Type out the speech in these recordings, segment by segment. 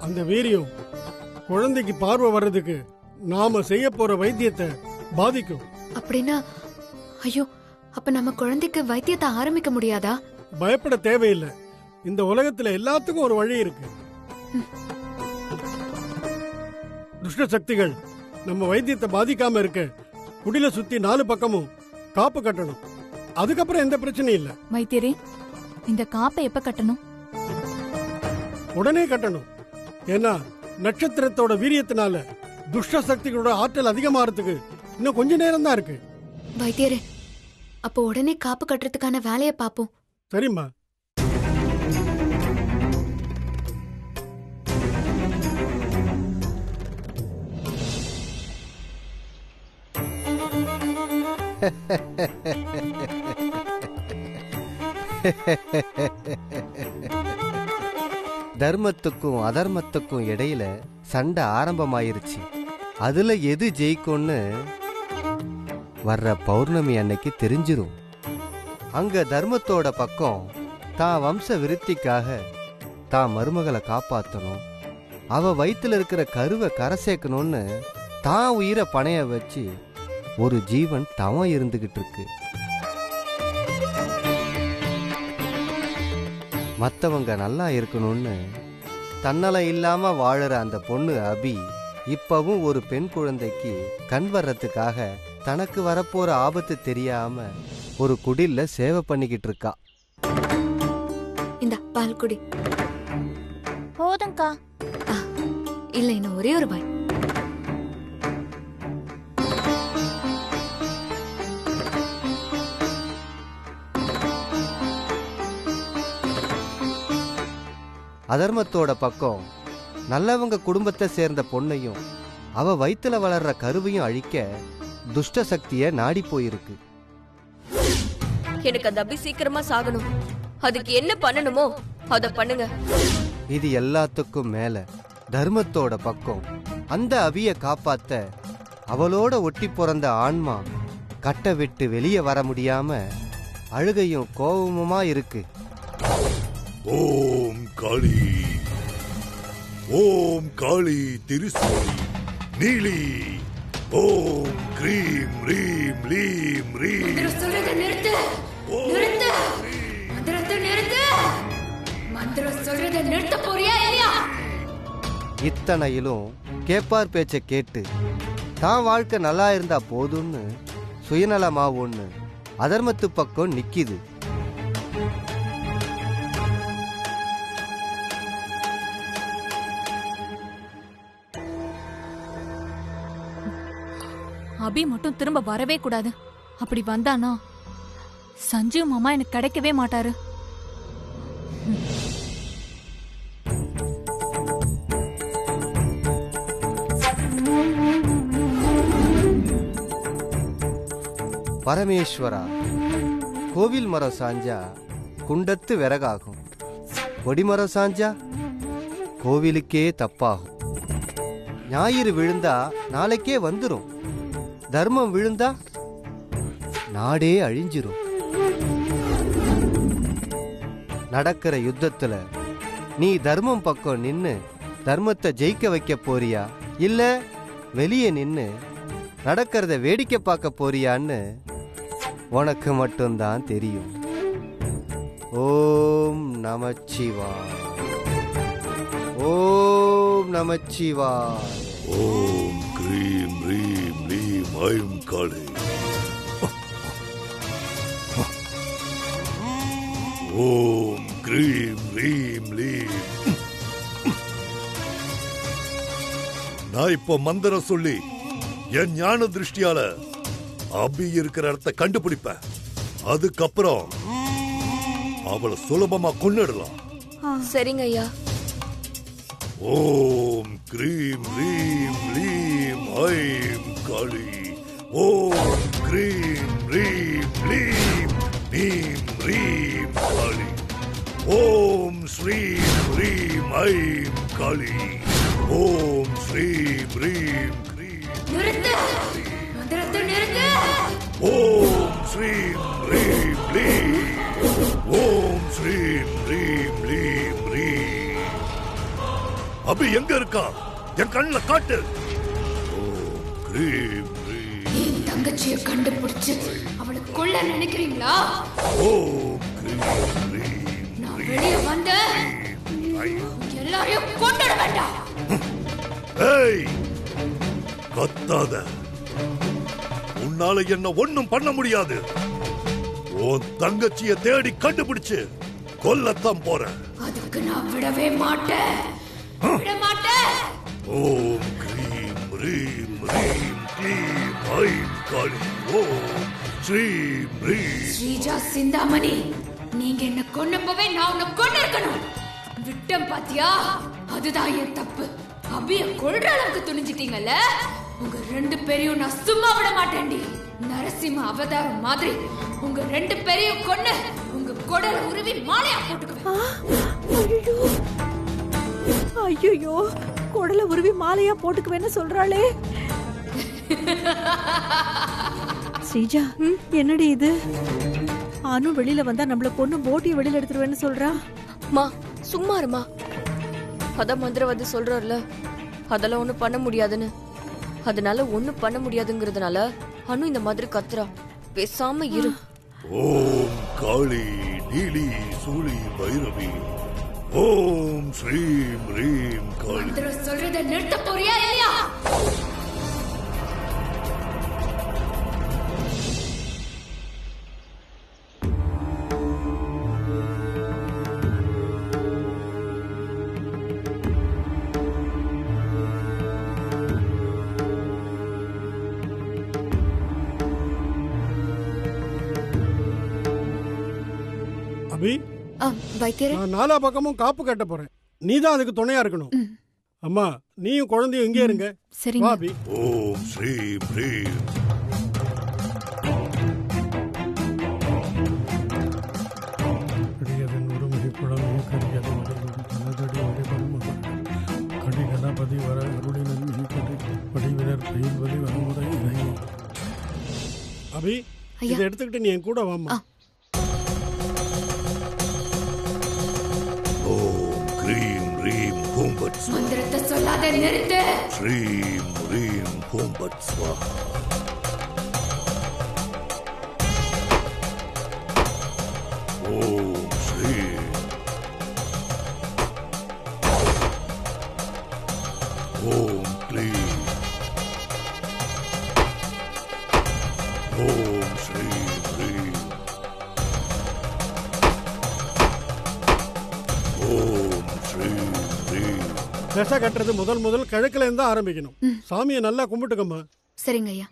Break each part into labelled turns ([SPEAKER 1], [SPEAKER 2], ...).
[SPEAKER 1] அந்த வீரியம் குழந்தைக்கு பார்வை வர்றதுக்கு நாம செய்ய போற வைத்தியத்தை பாதிக்கும்.
[SPEAKER 2] அப்படின்னா ஐயோ, அப்ப நம்ம குழந்தைக்கு வைத்தியத்தை ஆரம்பிக்க முடியாதா?
[SPEAKER 1] பயப்பட தேவையில்லை. இந்த உலகத்துல எல்லாத்துக்கும் ஒரு வழி இருக்கு. துஷ்ட சக்திகள் நம்ம வைத்தியத்தை பாதிக்காம இருக்க குடில சுத்தி 4 பக்கமும் காப்பு கட்டணும். அதுக்கப்புறம் எந்த பிரச்சனையும் இல்ல.
[SPEAKER 3] வைத்தியரே, இந்த காப்பை எப்ப கட்டணும்?
[SPEAKER 1] உடனே கட்டணும். ஏன்னா நட்சத்திரத்தோட வீரியத்தினால துஷ்ட சக்திகளோட ஆற்றல் அதிகமாறதுக்கு இன்னும் கொஞ்ச நேரம் தான் இருக்கு.
[SPEAKER 2] வைத்தியரே, அப்போ உடனே காப்பு கட்டுறதுக்கான வேலையை பாப்போம்.
[SPEAKER 1] சரிம்மா.
[SPEAKER 4] தர்மத்துக்கும் அதர்மத்துக்கும் இடையில சண்டை ஆரம்பமாயிருச்சு. அதுல எது ஜெயிக்கும்னு வர்ற பௌர்ணமி அன்னைக்கு தெரிஞ்சிரும். அங்க தர்மத்தோட பக்கம் தான் வம்ச விருத்திக்காக தான் மருமகளை காப்பாற்றணும், அவ வயிற்றுல இருக்கிற கருவை கரை சேர்க்கணும்னு தான் உயிரை பணைய வச்சு ஒரு ஜீவன் தவம் இருந்துகிட்டு இருக்கு. மற்றவங்க நல்லா இருக்கணும்னு தன்னலம் இல்லாம வாழற அந்த பொண்ணு அபி இப்பவும் ஒரு பெண் குழந்தைக்கு கண் வர்றதுக்காக தனக்கு வரப்போற ஆபத்து தெரியாம ஒரு குடில்ல சேவை பண்ணிக்கிட்டு இருக்கா.
[SPEAKER 2] இந்த பால் குடி.
[SPEAKER 3] போதும்க்கா.
[SPEAKER 2] இல்ல, இன்னும் ஒரே ஒரு பாய்.
[SPEAKER 4] அதர்மத்தோட பக்கம் நல்லவங்க குடும்பத்தை சேர்ந்த பொண்ணையும் அவ வயிற்றுல வளர்ற கருவையும் அழிக்க துஷ்ட சக்திய நாடி போயிருக்கு.
[SPEAKER 5] எனக்கு அந்த அபி சீக்கிரமா சாகணும். அதுக்கு என்ன பண்ணணுமோ அத பண்ணுங்க.
[SPEAKER 4] இது எல்லாத்துக்கும் மேல தர்மத்தோட பக்கம் அந்த அபிய காப்பாத்த அவளோட ஒட்டி பிறந்த ஆன்மா கட்டை விட்டு வெளியே வர முடியாம அழுகையும் கோபமுமா இருக்கு.
[SPEAKER 6] ஓம் காளி, ஓம் காளி திரிசூலி நீலி, ஓம் கிரீம் ரீம் லீம் ரீம்.
[SPEAKER 2] சொல்றதை நிறுத்து, நிறுத்து, மந்திரத்தை நிறுத்து. மந்திரம் சொல்றதை நிறுத்த போறியா இல்லையா?
[SPEAKER 4] இத்தனையிலும் கேப்பார் பேச்சை கேட்டு தான் வாழ்க்கை நல்லா இருந்தா போதும்னு சுயநலமா ஒண்ணு அதர்மத்து பக்கம் நிக்கிது.
[SPEAKER 3] அபி மட்டும் திரும்ப வரவே கூடாது. அப்படி வந்தானா சஞ்சீவ் மாமா எனக்கு கிடைக்கவே மாட்டாரு.
[SPEAKER 4] பரமேஸ்வரா, கோவில் மரம் சாஞ்சா குண்டத்து விறகாகும், கொடிமரம் சாஞ்சா கோவிலுக்கே தப்பாகும். ஞாயிறு விழுந்தா நாளைக்கே வந்துரும், தர்மம் விழுந்தா நாடே அழிஞ்சிரும். நடக்கிற யுத்தத்துல நீ தர்மம் பக்கம் நின்னு தர்மத்தை ஜெயிக்க வைக்க போறியா, இல்ல வெளியே நின்னு நடக்கிறத வேடிக்கை பார்க்க போறியான்னு உனக்கு மட்டும்தான் தெரியும். ஓம் நமச்சிவாய, ஓம் நமச்சிவாய.
[SPEAKER 6] ஓம் கிரீம் ரீம் லீம் ஐம் காளி. ஓம் கிரீம் ரீம் லீம். நான் இப்ப மந்திரம் சொல்லி என் ஞான திருஷ்டியால அபி இருக்கிற இடத்தை கண்டுபிடிப்பேன். அதுக்கப்புறம் அவளை சுலபமா கொன்னிடலாம்.
[SPEAKER 5] சரிங்க ஐயா.
[SPEAKER 6] ஓம் கிரீம் ரீம் லீம் ஐம் காளி. ஓம் கிரீம் ரீம் லீம் நீம் ரீம் காளி. ஓம் ஸ்ரீம் ரீம் ஐம் காளி. ஓம் ஸ்ரீம் ரீம் க்ரீம்.
[SPEAKER 2] நிறுத்து, மந்திரத்தை நிறுத்து.
[SPEAKER 6] ஓம் ஸ்ரீம் ரீம் லீம். ஓம் ஸ்ரீம் ரீம் லீம் ரீம். அபி எங்க இருக்கா? என் கண்ணுல காட்டு. ஓம் கிரீம் கிரீம்.
[SPEAKER 2] என் தங்கச்சியை கண்டுபிடிச்சு அவளை கொல்ல நினைக்கிறீங்களா?
[SPEAKER 6] ஓம் கிரீம் கிரீம்.
[SPEAKER 2] நான் வெளியே வந்த எல்லாரையும் கொண்டுட வேண்டாம்.
[SPEAKER 6] ஏய், கத்தாத. உன்னால என்ன ஒண்ணும் பண்ண முடியாது. உன் தங்கச்சிய தேடி கண்டுபிடிச்சு கொல்லத்தான் போறேன்.
[SPEAKER 2] அதுக்கு நான் விடவே மாட்டேன். விட மாட்டேன்.
[SPEAKER 6] ஓம் கிரீம் ரீம் ரீம் க்ளீம் ஐம் காளி. ஓம் ஸ்ரீம் ரீம்.
[SPEAKER 2] ஸ்ரீஜா சிந்தாமணி, நீங்க என்ன கொன்னப்பவே நான் உன்னை கொண்டு இருக்கணும். விட்டம் பாத்தியா? அதுதான் என் தப்பு. அபிய கொல்ற அளவுக்கு துணிஞ்சிட்டீங்கல்ல. உங்க 2 பேரையும் நான் சும்மா விட மாட்டேன்டி. நரசிம்ம அவதாரம் மாதிரி உங்க 2 பேரையும் கொன்னு உங்க கொடல உருவி மாலையா போட்டுக்குவேன்.
[SPEAKER 7] ஐயோ, குடல உருவி மாலையா போட்டுக்குவேன்னு சொல்றாளே. ஸ்ரீஜா, என்னடி இது? அனு வெளியில வந்தா நம்மள பொண்ணு போட்டியை வெளியில எடுத்துருவேன்னு சொல்றா.
[SPEAKER 5] மா சும்மா இருமா. அதான் மந்திரவாதி சொல்றாருல, அதெல்லாம் ஒண்ணும் பண்ண முடியாதுன்னு. அதனால ஒண்ணும் பண்ண முடியாதுங்கிறதுனால அனு இந்த மாதிரி கத்துறா. பேசாம இரு.
[SPEAKER 6] ஓம் காளி நீலி சூளி பைரவி. ஓம் ஸ்ரீம் ரீம் காளி.
[SPEAKER 2] மந்திரம் சொல்றத நிறுத்த போறியா இல்லையா?
[SPEAKER 1] அபி,
[SPEAKER 2] வைத்தியரே,
[SPEAKER 1] நான் 4 பக்கமும் காப்பு கட்ட போறேன். நீதான் அதுக்கு துணையா இருக்கணும். அம்மா, நீயும் குழந்தையும் இங்கே இருங்க.
[SPEAKER 3] சரிங்க.
[SPEAKER 1] வா அபி.
[SPEAKER 6] ஓம் ஸ்ரீம் ரீம்.
[SPEAKER 1] அபி, இதை எடுத்துக்கிட்டு நீ என் கூட வாம்மா.
[SPEAKER 6] ஓம் கிரீம் ரீம் ஹூம் பட் ஸ்வாஹா.
[SPEAKER 2] மந்திரத்தை சொல்லாத நிறுத்து.
[SPEAKER 6] ஸ்ரீம் ரீம் ஹூம் பட் ஸ்வாஹா. ஓம் ஸ்ரீம். ஓம் க்ளீம். ஓம் ஸ்ரீம் ரீம். ஓம் ஸ்ரீம் ரீம்.
[SPEAKER 1] தசை கட்டுறது முதல் கிழக்குல இருந்து ஆரம்பிக்கணும். சாமியை நல்லா கும்பிட்டுக்கம்மா.
[SPEAKER 2] சரிங்க ஐயா.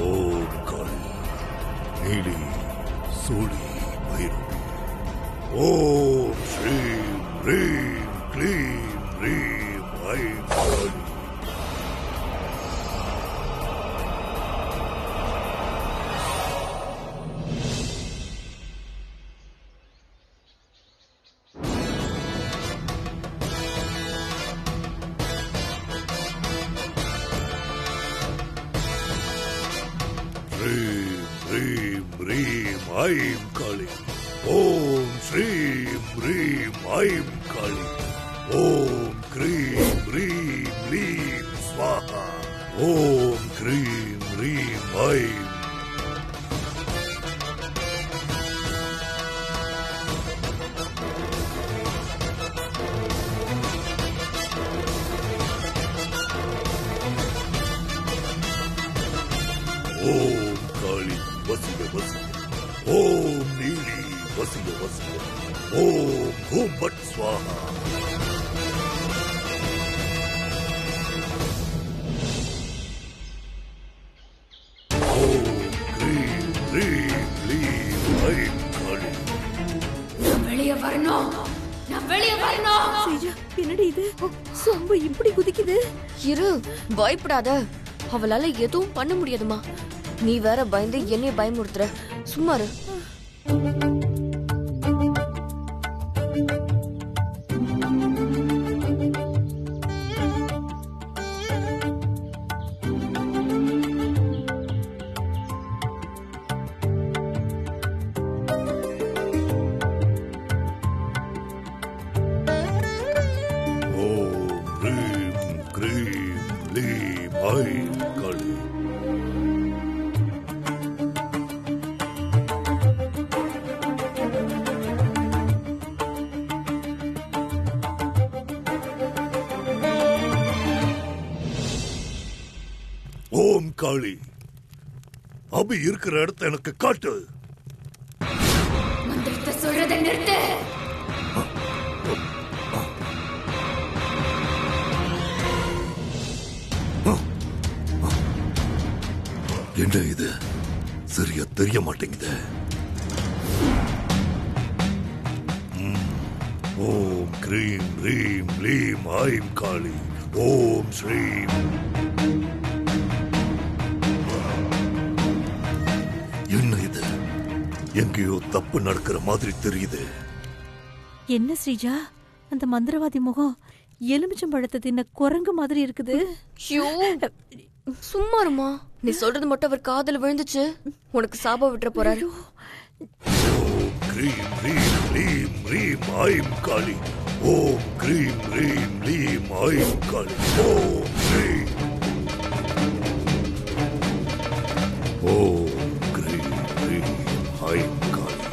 [SPEAKER 6] ஓம் காளி நீலி சூளி பைரவி. ஓம் ஸ்ரீம் ரீம் க்ளீம் ரீம் ஐம் Kali. Dream, dream, dream, I'm calling. Om Shreem, Reem, I'm calling. Om Cream, Reem, Leem, Swaha. Om Cream, Reem, I'm. ஓம் காளி வசிய வசிய. ஓம் நீலி வசிய வசிய. ஓம் ஹூம் பட் ஸ்வாஹா. ஓம் க்ரீம் ரீம் லீம் ஐம் காளி.
[SPEAKER 2] நான் வெளியே வரணும். நான் வெளியே வரணும்.
[SPEAKER 7] ஸ்ரீஜா, என்னடி இது? சொம்பு இப்படி குதிக்குது.
[SPEAKER 5] இரு, பயப்படாத. அவளால எதுவும் பண்ண முடியாதுமா. நீ வேற பயந்து என்னைய பயமுறுத்துற. சும்மா இரு.
[SPEAKER 6] ஓம் க்ரீம் க்ரீம் க்ளீம் ஐம் காளி. ஓம் காளி, அபி இருக்கிற இடத்த எனக்கு காட்டு.
[SPEAKER 2] மந்திரத்தை சொல்றத நிறுத்து.
[SPEAKER 6] என்ன இது சரியா தெரிய மாட்டேங்குது. ஓம் க்ரீம் ரீம் லீம் ஐம் காளி. ஓம் ஸ்ரீம். என்ன இது? எங்கேயோ தப்பு நடக்கிற மாதிரி தெரியுது.
[SPEAKER 7] என்ன ஸ்ரீஜா, அந்த மந்திரவாதி முகம் எலுமிச்சம்பழத்தை தின்ன குரங்கு மாதிரி இருக்குது.
[SPEAKER 5] ஐயோ, சும்மா இருமா. நீ சொல்றது மட்டும் அவர் காதுல விழுந்துச்சு, உனக்கு சாபம் விட்டுற போறாரு.
[SPEAKER 6] ஓம் க்ரீம் ரீம் லீம் ரீம் ஐம் காளி. ஓம் க்ரீம் ரீம் லீம் ஐம் காளி. ஓம் ஸ்ரீம். ஓம் க்ரீம் ரீம் ஐம் காளி.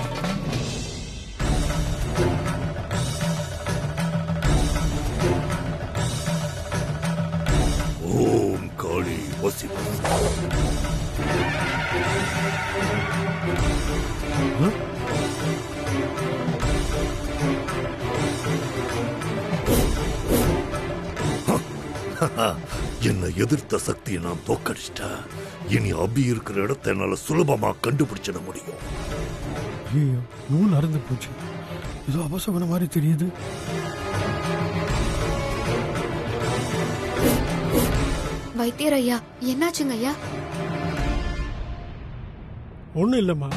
[SPEAKER 6] ஓம் காளி வசி. என்னை எதிர்த்த சக்தியை நான் தோக்கடிச்சிட்டேன். இனி அபி இருக்கிற இடத்தை என்னால சுலபமா கண்டுபிடிச்சிட முடியும்.
[SPEAKER 1] ஐயோ, நூல் அறுந்து போச்சு. இது அபசகுன மாதிரி தெரியுது.
[SPEAKER 2] வைத்தியர் ஐயா, என்னாச்சுங்க ஐயா?
[SPEAKER 1] ஒண்ணும் இல்லம்மா.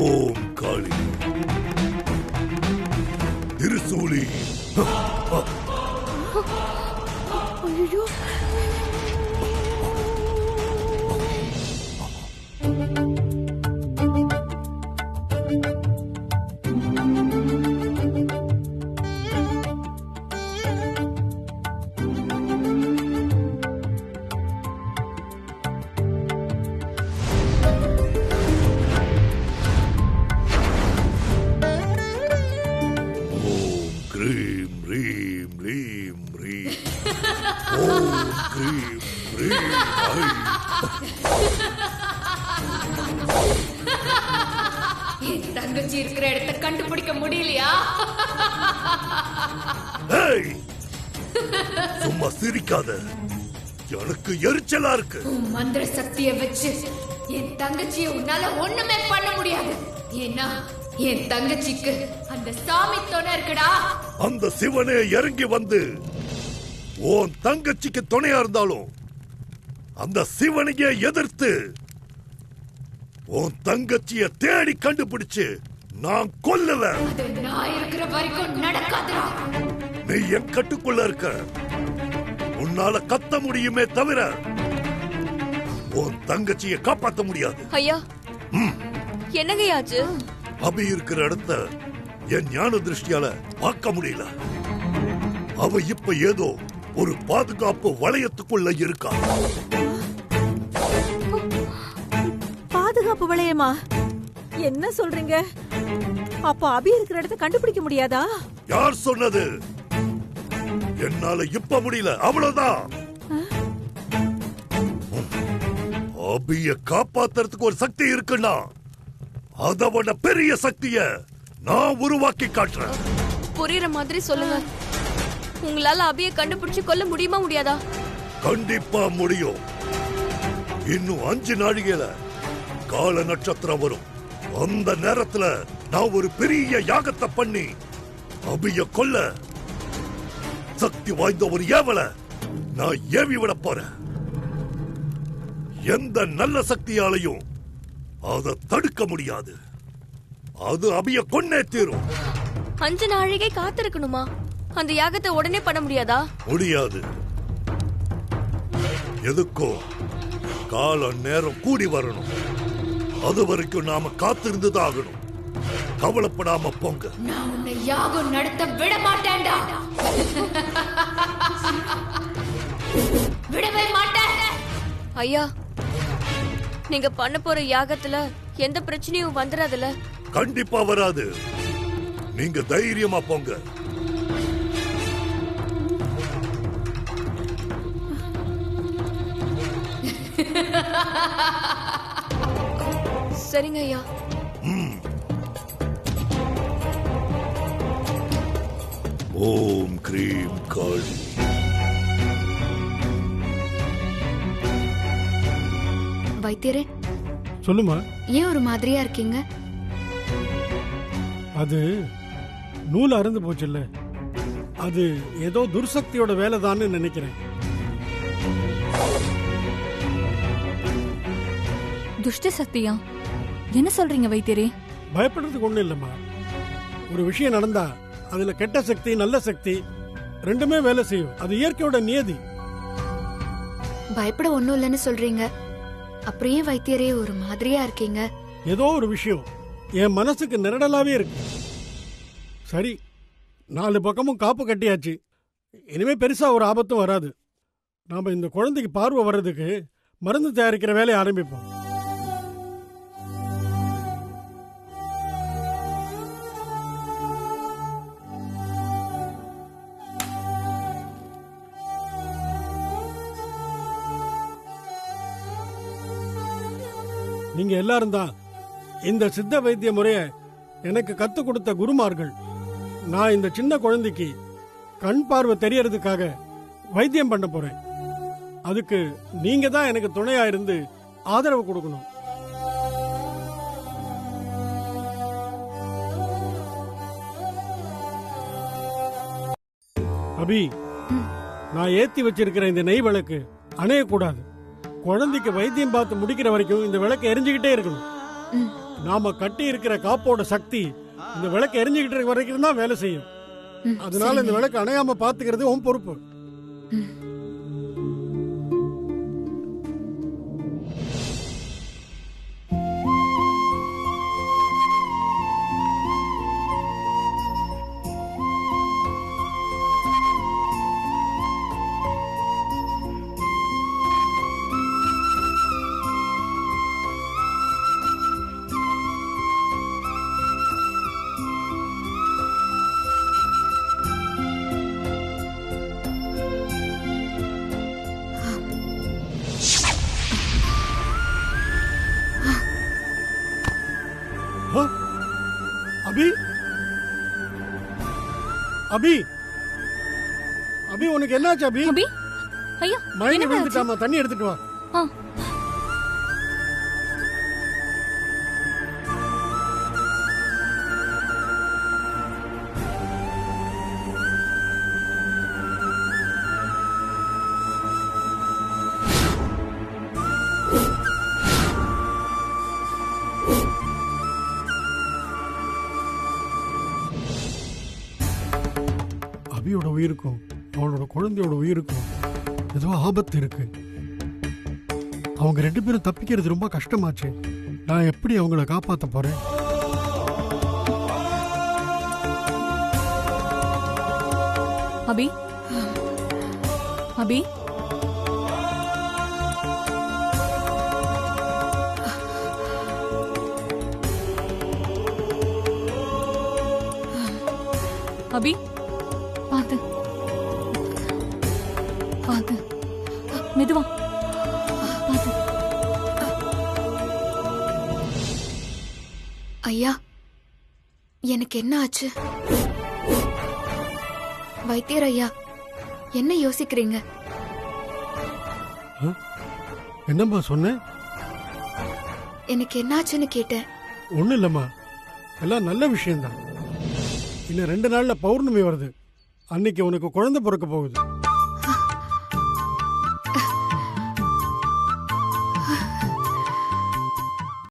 [SPEAKER 6] ஓம் காளி திருசூலி.
[SPEAKER 7] ஐயோ,
[SPEAKER 6] ஓம் க்ரீம் ரீம் லீம் ரீம். ஓம் க்ரீம் ரீம் ஐம்.
[SPEAKER 2] என் தங்கச்சி இருக்கிற இடத்தை கண்டுபிடிக்க முடியலையா?
[SPEAKER 6] ஏய், சும்மா சிரிக்காத. எனக்கு எரிச்சலா இருக்கு.
[SPEAKER 2] உன் மந்திர சக்தியை வச்சு என் தங்கச்சியை உன்னால ஒண்ணுமே பண்ண முடியாது. ஏன்னா என் தங்கச்சிக்கு அந்த சாமி துணை இருக்குடா.
[SPEAKER 6] அந்த சிவனே இறங்கி வந்து உன் தங்கச்சிக்கு துணையா இருந்தாலும் அந்த சிவனையே எதிர்த்து உன் தங்கச்சிய தேடி கண்டுபிடிச்சு நான் கொல்லுவேன்.
[SPEAKER 2] அது நான் இருக்கிற வரைக்கும் நடக்காதுடா.
[SPEAKER 6] நீ என் கட்டுக்குள்ள இருக்க. உன்னால கத்த முடியுமே தவிர உன் தங்கச்சிய காப்பாத்த முடியாது.
[SPEAKER 5] ஐயா, என்னங்கயாச்சு?
[SPEAKER 6] அபி இருக்கிற இடத்த என் ஞான திருஷ்டியால பார்க்க முடியல. அவ இப்ப ஏதோ ஒரு பாதுகாப்பு வளையத்துக்குள்ள இருக்கா.
[SPEAKER 7] பாதுகாப்பு வளையமா? என்ன சொல்றீங்க? அப்ப அபி இருக்கிற இடத்தை கண்டுபிடிக்க முடியாதா?
[SPEAKER 6] யார் சொன்னது? என்னால இப்ப முடியல, அவ்வளவுதான். அபிய காப்பாத்துறதுக்கு ஒரு சக்தி இருக்குன்னா அதோட பெரிய சக்திய நான் உருவாக்கி காட்டுறேன்.
[SPEAKER 5] புரியுற மாதிரி சொல்லுங்க. உங்களால அபியை கண்டுபிடிச்சு கொல்ல முடியுமா முடியாதா?
[SPEAKER 6] கண்டிப்பா முடியும். இன்னும் 5 நாழிகையில கால நட்சத்திரம் வரும். அந்த நேரத்துல நான் ஒரு பெரிய யாகத்தை பண்ணி அபிய கொல்ல சக்தி வாய்ந்த ஒரு ஏவலை நான் ஏவி விட போறேன். எந்த நல்ல சக்தியாலையும் அதை தடுக்க முடியாது. அது அபிய கொன்னே தீரும்.
[SPEAKER 5] 5 நாழிகை காத்திருக்கணுமா? அந்த யாகத்தை உடனே பண்ண முடியாதா?
[SPEAKER 6] முடியாது. எதுக்கோ கால நேரம் கூடி வரணும். அது வரைக்கும் நாம காத்திருந்துதான் ஆகணும். கவலைப்படாம போங்க.
[SPEAKER 2] நான் உன்னை யாகம் நடத்த விட மாட்டேன்டா. விடவே மாட்டேன்.
[SPEAKER 5] ஐயா, நீங்க பண்ண போற யாகத்துல எந்த பிரச்சனையும் வந்துடாதுல?
[SPEAKER 6] கண்டிப்பா வராது. நீங்க தைரியமா போங்க.
[SPEAKER 5] சரிங்க ஐயா.
[SPEAKER 6] ஓம் கிரீம் காளி.
[SPEAKER 2] வைத்தியரே,
[SPEAKER 1] சொல்லுமா.
[SPEAKER 2] ஏன் ஒரு மாதிரியா இருக்கீங்க?
[SPEAKER 1] அது நூல் அறுந்து போச்சுல்ல, அது ஏதோ துர்சக்தியோட வேலைதான்னு நினைக்கிறேன்.
[SPEAKER 3] துஷ்ட சக்தியா? என்ன சொல்றீங்க வைத்தியரே?
[SPEAKER 1] பயப்படுறதுக்கு ஒண்ணும் இல்லம்மா. ஒரு விஷயம் நடந்தா அதுல கெட்ட சக்தி நல்ல சக்தி ரெண்டுமே வேலை செய்யும். அது இயற்கையோட நியதி.
[SPEAKER 2] பயப்பட ஒண்ணும் இல்லைன்னு சொல்றீங்க, அப்படியே வைத்தியரே ஒரு மாதிரியா இருக்கீங்க?
[SPEAKER 1] ஏதோ ஒரு விஷயம் என் மனசுக்கு நிரடலாவே இருக்கு. சரி, 4 பக்கமும் காப்பு கட்டியாச்சு. இனிமே பெருசா ஒரு ஆபத்தும் வராது. நாம இந்த குழந்தைக்கு பார்வை வர்றதுக்கு மருந்து தயாரிக்கிற வேலையை ஆரம்பிப்போம். நீங்க எல்லாரும் தான் இந்த சித்த வைத்திய முறையை எனக்கு கத்து கொடுத்த குருமார்கள். நான் இந்த சின்ன குழந்தைக்கு கண் பார்வை தெரியறதுக்காக வைத்தியம் பண்ண போறேன். அதுக்கு நீங்க தான் எனக்கு துணையா இருந்து ஆதரவு கொடுக்கணும். அபி, நான் ஏத்தி வச்சிருக்கிற இந்த நெய் விளக்கு அணையக்கூடாது. குழந்தைக்கு வைத்தியம் பார்த்து முடிக்கிற வரைக்கும் இந்த விளக்கு எரிஞ்சுக்கிட்டே இருக்கணும். நாம கட்டி இருக்கிற காப்போட சக்தி இந்த விளக்கு எரிஞ்சுக்கிட்டு இருக்க வரைக்கும் தான் வேலை செய்யும். அதனால இந்த விளக்கு அணையாம பாத்துக்கிறது உன் பொறுப்பு. அபி, அபி, அபி, உனக்கு என்னாச்சு அபி?
[SPEAKER 3] அபி, ஐயா,
[SPEAKER 1] மயங்கி
[SPEAKER 3] என்னங்க ஆச்சு?
[SPEAKER 1] விழுந்துட்டாமா, தண்ணி எடுத்துட்டு வா.
[SPEAKER 3] ஆ.
[SPEAKER 1] அபியோட உயிருக்கும் அவளோட குழந்தையோட உயிருக்கும் ஏதோ ஆபத்து இருக்கு. அவங்க 2 பேரும் தப்பிக்கிறது ரொம்ப கஷ்டமாச்சு. நான் எப்படி அவங்கள காப்பாத்த போறேன்?
[SPEAKER 3] அபி, அபி, அபி, பாத்து பாத்து, மெதுவா பாத்து.
[SPEAKER 2] ஐயா, எனக்கு என்ன ஆச்சு? வைத்தியர் ஐயா, என்ன யோசிக்கிறீங்க?
[SPEAKER 1] என்னம்மா சொன்ன?
[SPEAKER 2] எனக்கு என்னாச்சுன்னு கேட்டேன்.
[SPEAKER 1] ஒண்ணும் இல்லம்மா, எல்லாம் நல்ல விஷயம்தான். இன்னும் 2 நாள்ல பௌர்ணமி வருது. அன்னைக்கு உனக்கு குழந்தை பிறக்க போகுது.